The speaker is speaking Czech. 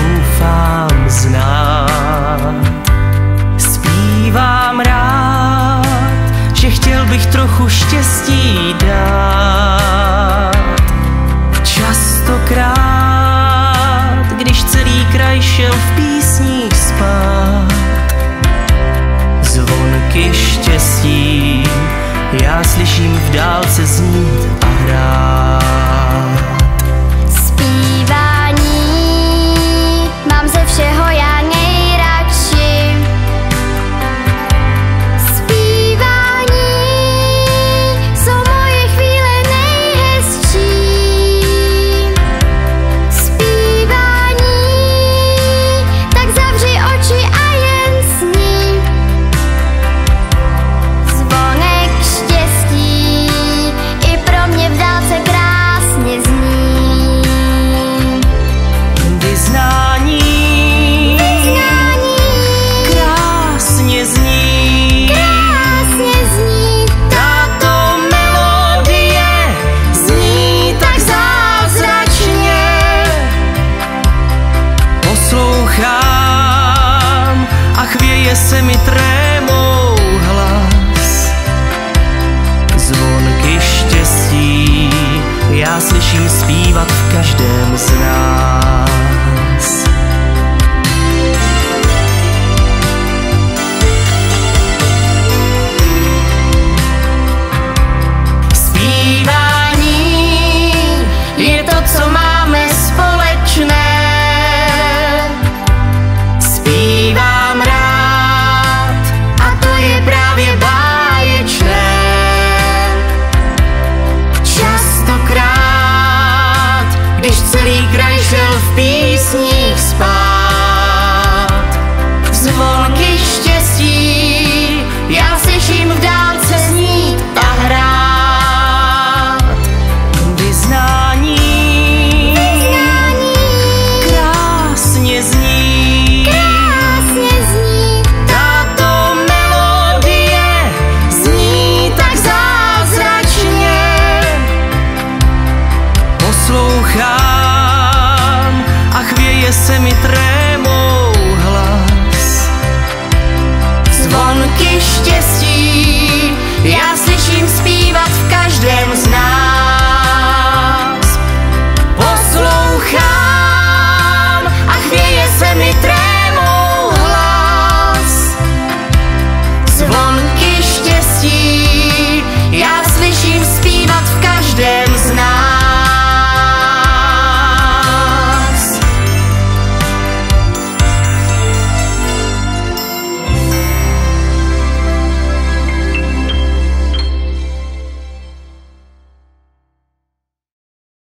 doufám znát. Zpívám rád, že chtěl bych trochu štěstí dát. Častokrát, když celý kraj šel v písních spát, zvonky štěstí já slyším v dálce znít a hrát. Zpívání mám ze všeho já nejradši. Zpívání jsou moje chvíle nejhezčí. Zpívání, tak zavři oči a jen sní. Zvonek štěstí i pro mě v dálce krásně zní. Vyznání krásně zní. Tato melodie zní tak zázračně. Poslouchám a chvěje se mi trémou hlas. Zvonky štěstí já slyším zpívat v každém z nás. Zpívání je to, co máme společné. Zpívám rád a to je právě báječné. Častokrát, když celý kraj šel v písních spát, zvonky štěstí já slyším v dálce znít a hrát. Vyznání krásně zní. Tato melodie zní tak zázračně. Poslouchám a chvěje se mi trémou